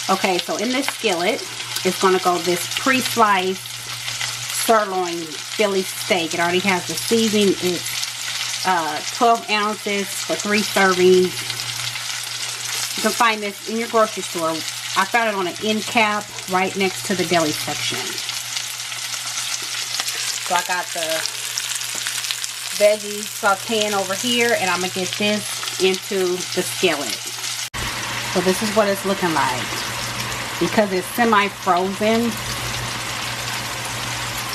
Okay, so in this skillet is going to go this pre-sliced sirloin Philly steak. It already has the seasoning. It's 12 ounces for 3 servings. You can find this in your grocery store. I found it on an end cap right next to the deli section. So I got the veggies sauteing over here, and I'm going to get this into the skillet. So this is what it's looking like. Because it's semi-frozen,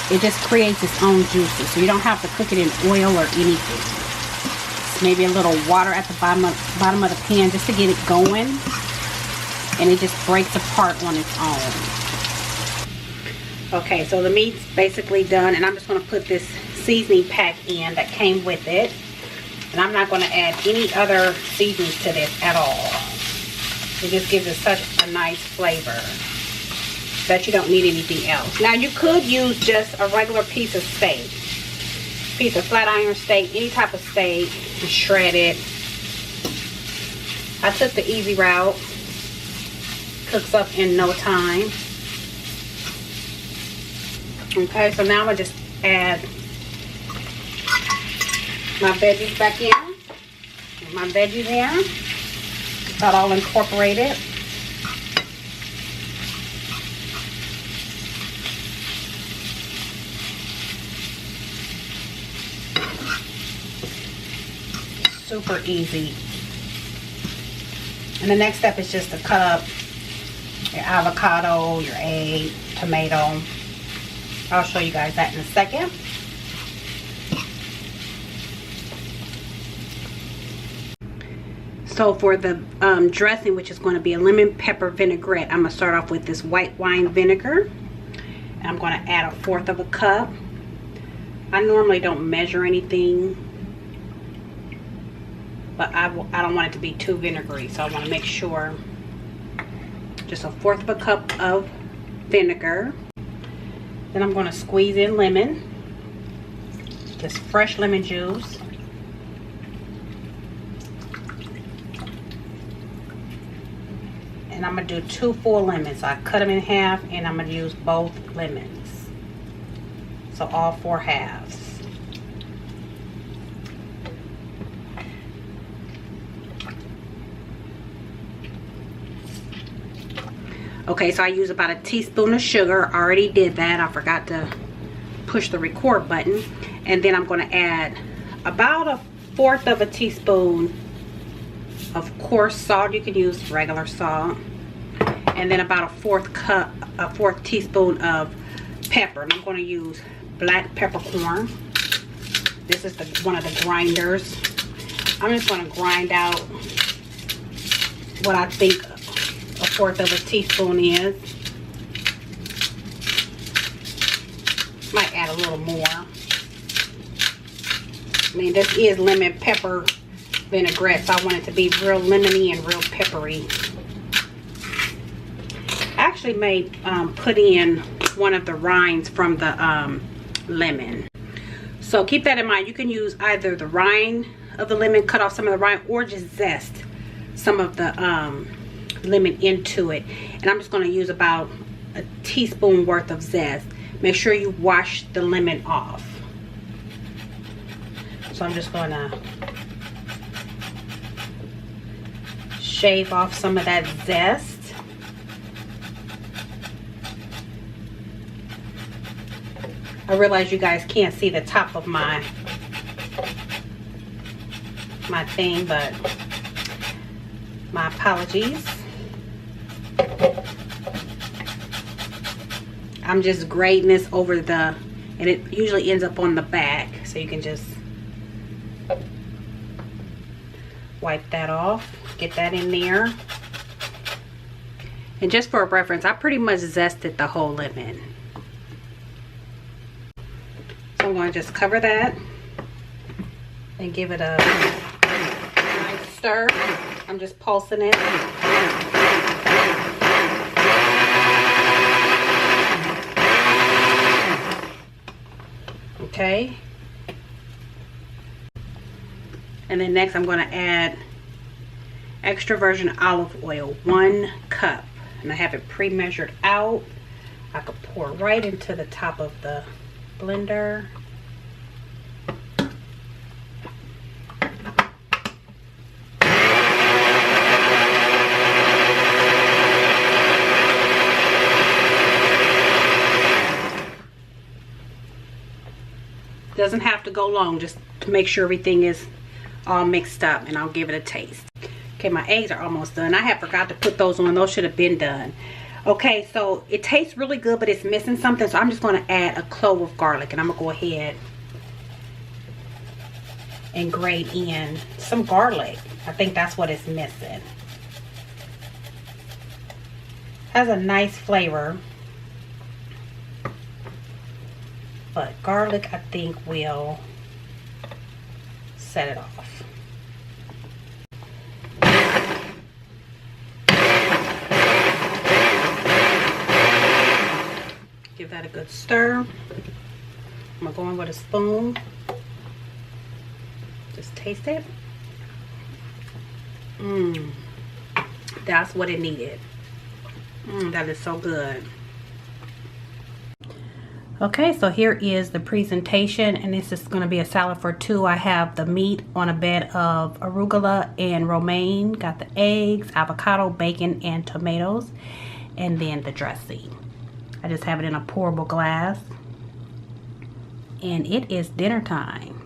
it just creates its own juices. So you don't have to cook it in oil or anything. Just maybe a little water at the bottom of the pan just to get it going. And it just breaks apart on its own. Okay, so the meat's basically done. And I'm just going to put this seasoning pack in that came with it. And I'm not going to add any other seasonings to this at all. It just gives it such a nice flavor that you don't need anything else. Now you could use just a regular piece of steak. Piece of flat iron steak, any type of steak, and shred it. I took the easy route. Cooks up in no time. Okay, so now I'm going to just add my veggies back in. Get my veggies in. Got all incorporated. Super easy. And the next step is just to cut up your avocado, your egg, tomato. I'll show you guys that in a second. So for the dressing, which is going to be a lemon pepper vinaigrette, I'm going to start off with this white wine vinegar. And I'm going to add 1/4 of a cup. I normally don't measure anything, but I don't want it to be too vinegary, so I want to make sure. Just 1/4 of a cup of vinegar. Then I'm going to squeeze in lemon. Just fresh lemon juice. And I'm going to do 2 full lemons. So I cut them in half, and I'm going to use both lemons. So all 4 halves. Okay, so I use about 1 teaspoon of sugar. I already did that. I forgot to push the record button. And then I'm going to add about 1/4 of a teaspoon of coarse salt. You can use regular salt. And then about 1/4 teaspoon of pepper. And I'm going to use black peppercorn. This is one of the grinders. I'm just going to grind out what I think 1/4 of a teaspoon is. Might add a little more. I mean, this is lemon pepper vinaigrette, so I want it to be real lemony and real peppery. I actually may put in one of the rinds from the lemon. So keep that in mind. You can use either the rind of the lemon, cut off some of the rind, or just zest some of the lemon into it. And I'm just going to use about 1 teaspoon worth of zest. Make sure you wash the lemon off. So I'm just going to shave off some of that zest. I realize you guys can't see the top of my thing, but my apologies. I'm just grating this over the, and it usually ends up on the back, so you can just wipe that off, get that in there. And just for a reference, I pretty much zested the whole lemon. So I'm going to just cover that and give it a nice stir. I'm just pulsing it. Okay. And then next I'm going to add extra virgin olive oil, 1 cup. and I have it pre-measured out. I could pour right into the top of the blender. Doesn't have to go long, just to make sure everything is all mixed up, and I'll give it a taste. Okay, my eggs are almost done. I have forgot to put those on. Those should have been done. Okay, so it tastes really good, but it's missing something, so I'm just going to add a clove of garlic, and I'm going to go ahead and grate in some garlic. I think that's what it's missing. Has a nice flavor, but garlic I think will set it off. Give that a good stir. I'm gonna go in with a spoon. Just taste it. That's what it needed. That is so good. Okay, so here is the presentation, and this is going to be a salad for two. I have the meat on a bed of arugula and romaine. Got the eggs, avocado, bacon, and tomatoes, and then the dressing. I just have it in a pourable glass, and it is dinner time.